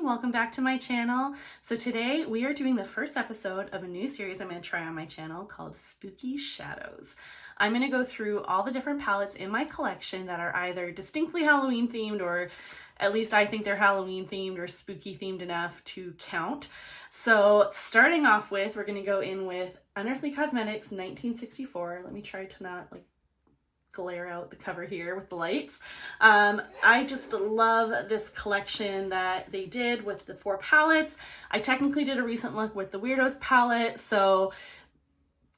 Welcome back to my channel. So today we are doing the first episode of a new series I'm going to try on my channel called Spooky Shadows. I'm going to go through all the different palettes in my collection that are either distinctly Halloween themed, or at least I think they're Halloween themed or spooky themed enough to count. So starting off with, we're going to go in with Unearthly Cosmetics 1964. Let me try to not glare out the cover here with the lights. I just love this collection that they did with the 4 palettes. I technically did a recent look with the Weirdos palette, so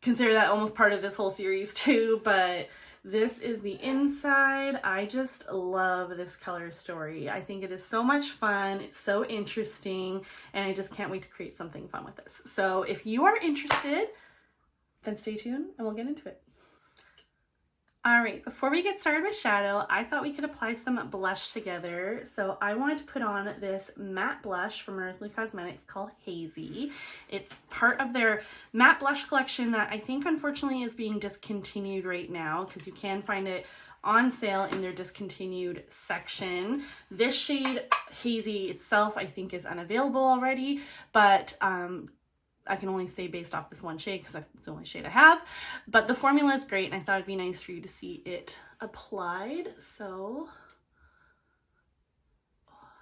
consider that almost part of this whole series too, but this is the inside. I just love this color story. I think it is so much fun. It's so interesting, and I just can't wait to create something fun with this. So if you are interested, then stay tuned and we'll get into it. All right, before we get started with shadow, I thought we could apply some blush together. So I wanted to put on this matte blush from Unearthly Cosmetics called Hazy. It's part of their matte blush collection that I think unfortunately is being discontinued right now, because you can find it on sale in their discontinued section. This shade, Hazy itself, I think is unavailable already, but I can only say based off this one shade because it's the only shade I have, but the formula is great and I thought it'd be nice for you to see it applied. So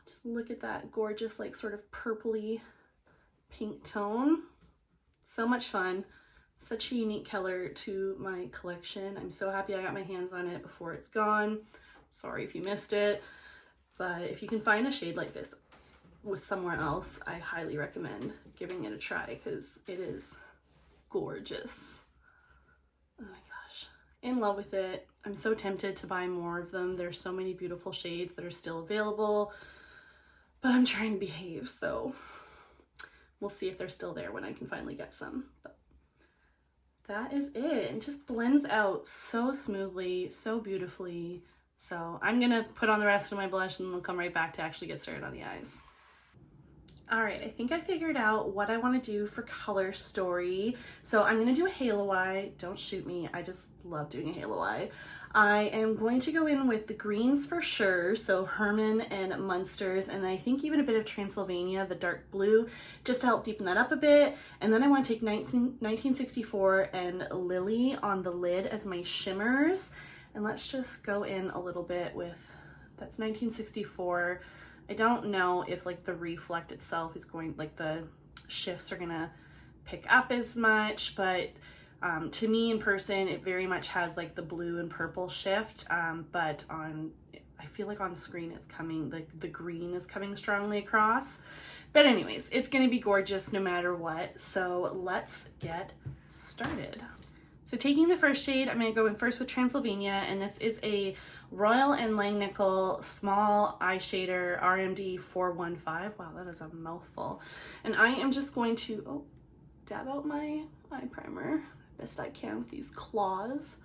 just look at that gorgeous, sort of purpley pink tone. So much fun. Such a unique color to my collection. I'm so happy I got my hands on it before it's gone. Sorry if you missed it, but if you can find a shade like this with someone else, I highly recommend giving it a try because it is gorgeous. Oh my gosh, in love with it. I'm so tempted to buy more of them. There's so many beautiful shades that are still available, but I'm trying to behave, so we'll see if they're still there when I can finally get some. But that is it. It just blends out so smoothly, so beautifully. So I'm gonna put on the rest of my blush and we'll come right back to actually get started on the eyes. All right, I think I figured out what I want to do for color story. So I'm going to do a halo eye. Don't shoot me. I just love doing a halo eye. I am going to go in with the greens for sure. So Herman and Munsters, and I think even a bit of Transylvania, the dark blue, just to help deepen that up a bit. And then I want to take 1964 and Lily on the lid as my shimmers. And let's just go in a little bit with, that's 1964. I don't know if the reflect itself is going, the shifts are gonna pick up as much, but to me in person, it very much has the blue and purple shift, but I feel like on screen it's coming, the green is coming strongly across. But anyways, it's gonna be gorgeous no matter what. So let's get started. So taking the first shade, I'm going to go in first with Transylvania, and this is a Royal and Langnickel Small Eye Shader RMD 415. Wow, that is a mouthful. And I am just going to dab out my eye primer best I can with these claws,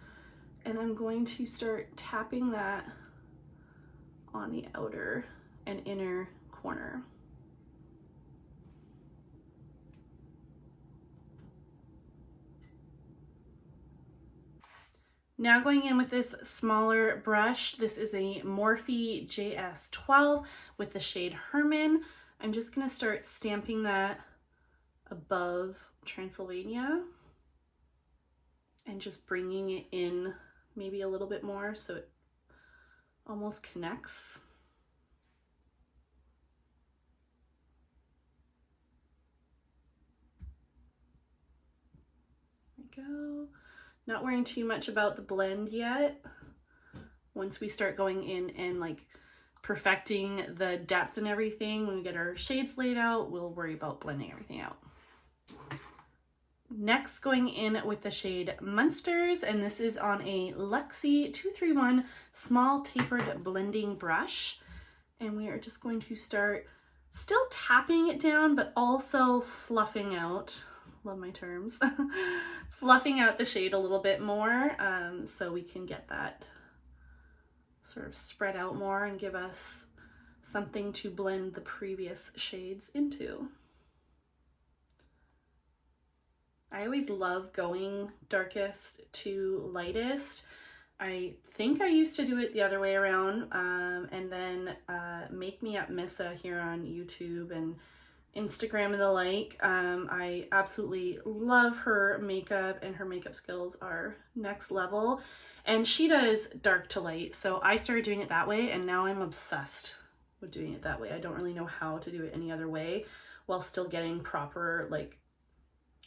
and I'm going to start tapping that on the outer and inner corner. Now going in with this smaller brush, this is a Morphe JS12 with the shade Herman. I'm just gonna start stamping that above Transylvania and just bringing it in maybe a little bit more so it almost connects. There we go. Not worrying too much about the blend yet. Once we start going in and perfecting the depth and everything, when we get our shades laid out, we'll worry about blending everything out. Next, going in with the shade Munsters, and this is on a Luxie 231 small tapered blending brush. And we are just going to start still tapping it down, but also fluffing out, love my terms, fluffing out the shade a little bit more, so we can get that sort of spread out more and give us something to blend the previous shades into. I always love going darkest to lightest. I think I used to do it the other way around, and then Make Me Up Missa here on YouTube and Instagram and the like. I absolutely love her makeup, and her makeup skills are next level. And she does dark to light, so I started doing it that way, and now I'm obsessed with doing it that way. I don't really know how to do it any other way while still getting proper, like,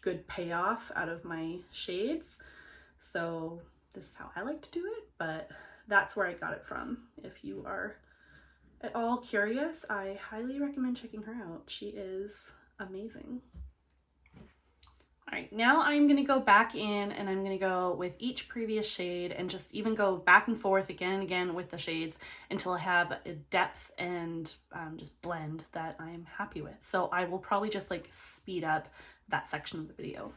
good payoff out of my shades. So this is how I like to do it, but that's where I got it from. If you are at all curious, I highly recommend checking her out. She is amazing. All right, now I'm gonna go back in and I'm gonna go with each previous shade and just even go back and forth again and again with the shades until I have a depth and just blend that I'm happy with. So I will probably just like speed up that section of the video.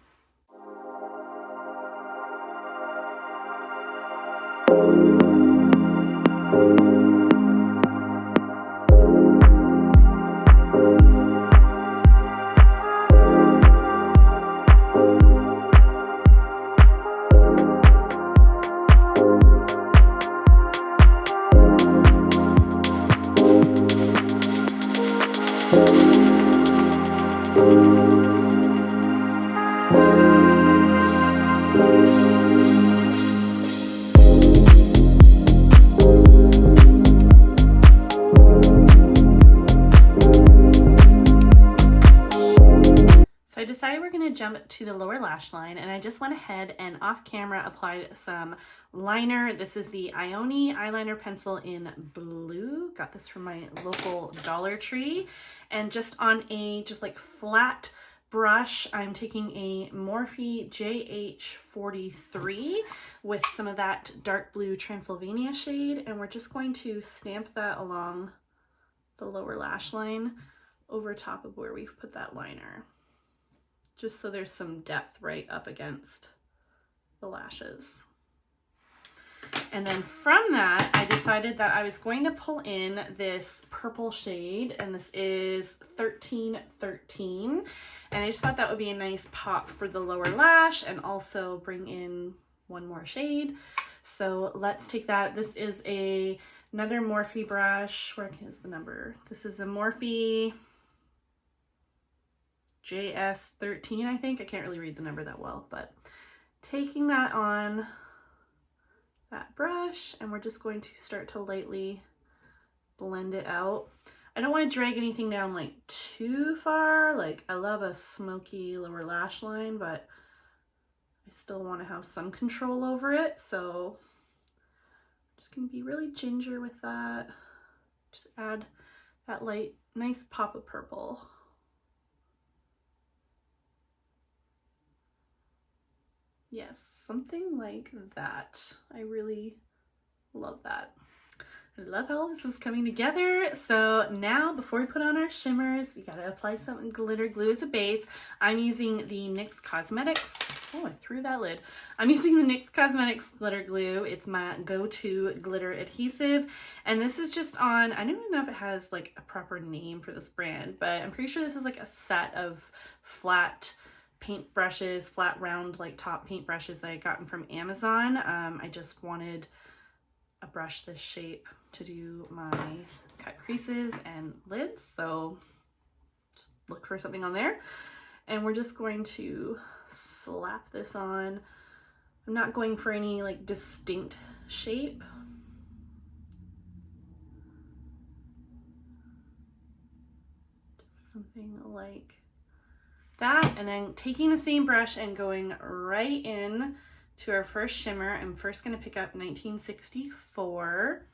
I decided we're going to jump to the lower lash line, and I just went ahead and off camera applied some liner. This is the Ioni eyeliner pencil in blue. Got this from my local Dollar Tree. And just on a like flat brush, I'm taking a Morphe JH43 with some of that dark blue Transylvania shade, and we're just going to stamp that along the lower lash line over top of where we've put that liner, just so there's some depth right up against the lashes. And then from that, I decided that I was going to pull in this purple shade, and this is 1313. And I just thought that would be a nice pop for the lower lash and also bring in one more shade. So let's take that. This is another Morphe brush. Where is the number? This is a Morphe JS13, I think. I can't really read the number that well, but taking that on that brush, and we're just going to start to lightly blend it out. I don't want to drag anything down like too far. Like, I love a smoky lower lash line, but I still want to have some control over it. So I'm just going to be really ginger with that. Just add that light, nice pop of purple. Yes, something like that. I really love that. I love how this is coming together. So now, before we put on our shimmers, we gotta apply some glitter glue as a base. I'm using the NYX Cosmetics. Oh, I threw that lid. I'm using the NYX Cosmetics glitter glue. It's my go-to glitter adhesive. And this is just on, I don't even know if it has like a proper name for this brand, but I'm pretty sure this is like a set of flat paint brushes, flat round like top paint brushes that I gotten from Amazon. I just wanted a brush this shape to do my cut creases and lids, so just look for something on there. And we're just going to slap this on. I'm not going for any like distinct shape. Just something like that, and then taking the same brush and going right in to our first shimmer. I'm first going to pick up 1964,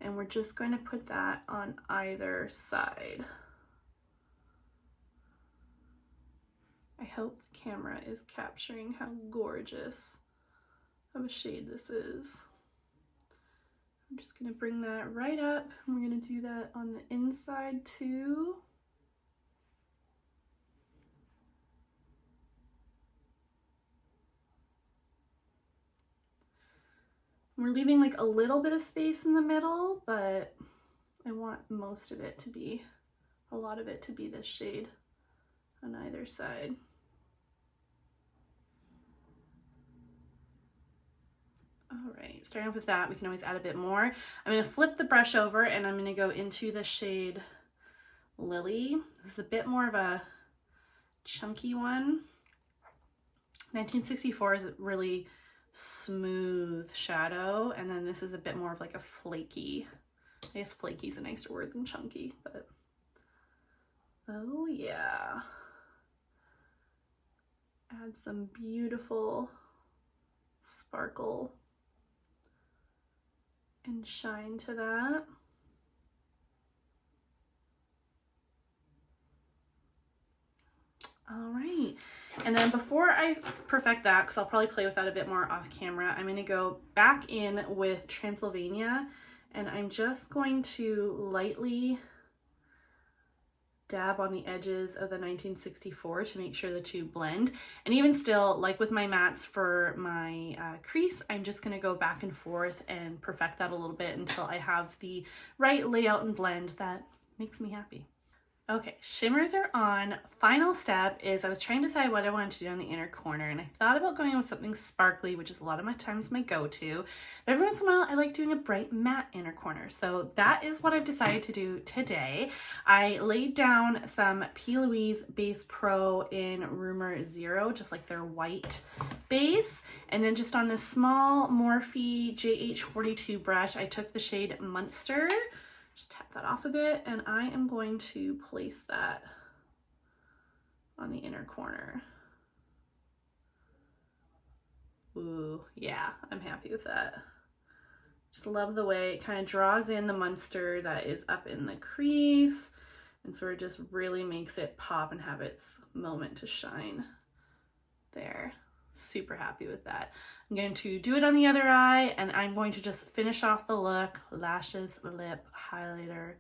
and we're just going to put that on either side. I hope the camera is capturing how gorgeous of a shade this is. I'm just going to bring that right up, and we're going to do that on the inside too. We're leaving like a little bit of space in the middle, but I want most of it to be, a lot of it to be this shade on either side. All right, starting off with that, we can always add a bit more. I'm going to flip the brush over and I'm going to go into the shade Lily. This is a bit more of a chunky one. 1964 is a really smooth shadow, and then this is a bit more of like a flaky, I guess flaky is a nicer word than chunky, but oh yeah. Add some beautiful sparkle and shine to that. All right, and then before I perfect that, because I'll probably play with that a bit more off camera, I'm going to go back in with Transylvania, and I'm just going to lightly dab on the edges of the 1964 to make sure the two blend. And even still, like with my mattes for my crease, I'm just going to go back and forth and perfect that a little bit until I have the right layout and blend that makes me happy. Okay, shimmers are on. Final step is I was trying to decide what I wanted to do on the inner corner, and I thought about going with something sparkly, which is a lot of my times my go-to. But every once in a while, I like doing a bright matte inner corner. So that is what I've decided to do today. I laid down some P. Louise Base Pro in Rumor Zero, just like their white base. And then just on this small Morphe JH42 brush, I took the shade Munster. Just tap that off a bit, and I am going to place that on the inner corner. Ooh, yeah, I'm happy with that. Just love the way it kind of draws in the Munster that is up in the crease and sort of just really makes it pop and have its moment to shine there. Super happy with that. I'm going to do it on the other eye, and I'm going to just finish off the look, lashes, lip, highlighter,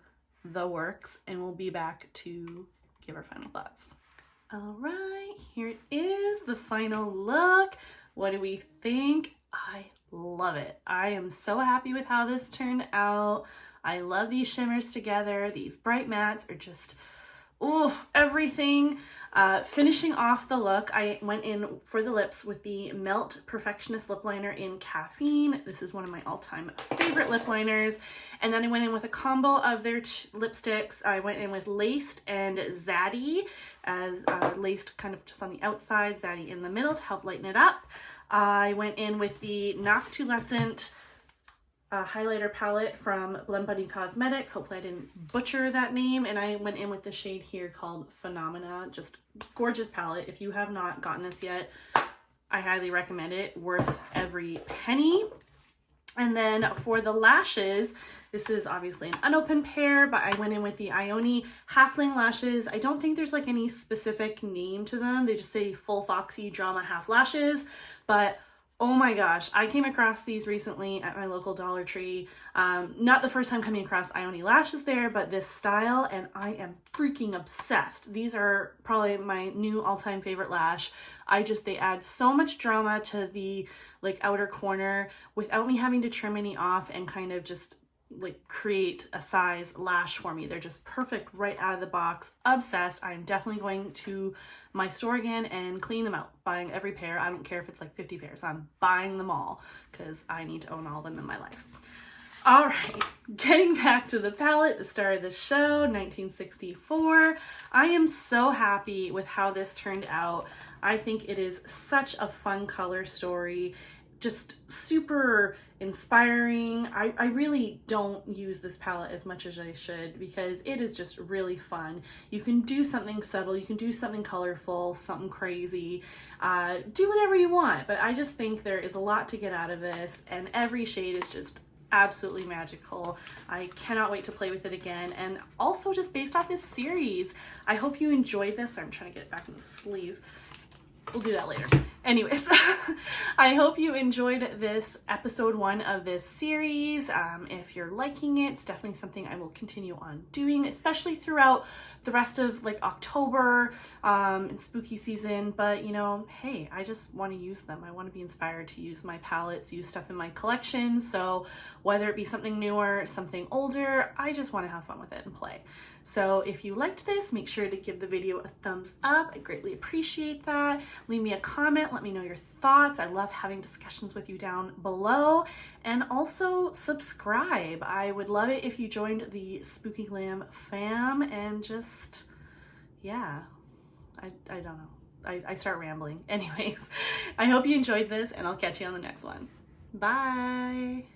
the works, and we'll be back to give our final thoughts. All right, here it is, the final look. What do we think? I love it. I am so happy with how this turned out. I love these shimmers together. These bright mattes are just, oh, everything. Finishing off the look, I went in for the lips with the Melt Perfectionist Lip Liner in Caffeine. This is one of my all-time favorite lip liners. And then I went in with a combo of their lipsticks. I went in with Laced and Zaddy, as Laced kind of just on the outside, Zaddy in the middle to help lighten it up. I went in with the Noctulescent highlighter palette from Blend Buddy Cosmetics. Hopefully I didn't butcher that name. And I went in with the shade here called Phenomena. Just gorgeous palette. If you have not gotten this yet, I highly recommend it. Worth every penny. And then for the lashes, this is obviously an unopened pair, but I went in with the Ioni Halfling lashes. I don't think there's like any specific name to them. They just say Full Foxy Drama Half Lashes, but oh my gosh, I came across these recently at my local Dollar Tree. Not the first time coming across Ioni lashes there, but this style, and I am freaking obsessed. These are probably my new all-time favorite lash. They add so much drama to the like outer corner without me having to trim any off and kind of just like create a size lash for me. They're just perfect right out of the box. Obsessed. I'm definitely going to my store again and clean them out, buying every pair. I don't care if it's like 50 pairs. I'm buying them all because I need to own all of them in my life. All right, getting back to the palette, the star of the show, 1964. I am so happy with how this turned out. I think it is such a fun color story. Just super inspiring. I really don't use this palette as much as I should because it is just really fun. You can do something subtle, you can do something colorful, something crazy, do whatever you want. But I just think there is a lot to get out of this, and every shade is just absolutely magical. I cannot wait to play with it again. And also just based off this series, I hope you enjoyed this. I'm trying to get it back in the sleeve. we'll do that later. Anyways, I hope you enjoyed this episode 1 of this series. If you're liking it, it's definitely something I will continue on doing, especially throughout the rest of like October and spooky season. But you know, hey, I just want to use them. I want to be inspired to use my palettes, use stuff in my collection. So whether it be something newer, something older, I just want to have fun with it and play. So if you liked this, make sure to give the video a thumbs up. I greatly appreciate that. Leave me a comment, let me know your thoughts. I love having discussions with you down below. And also subscribe. I would love it if you joined the Spooky Glam fam and just, yeah, I don't know. I start rambling. Anyways, I hope you enjoyed this and I'll catch you on the next one. Bye.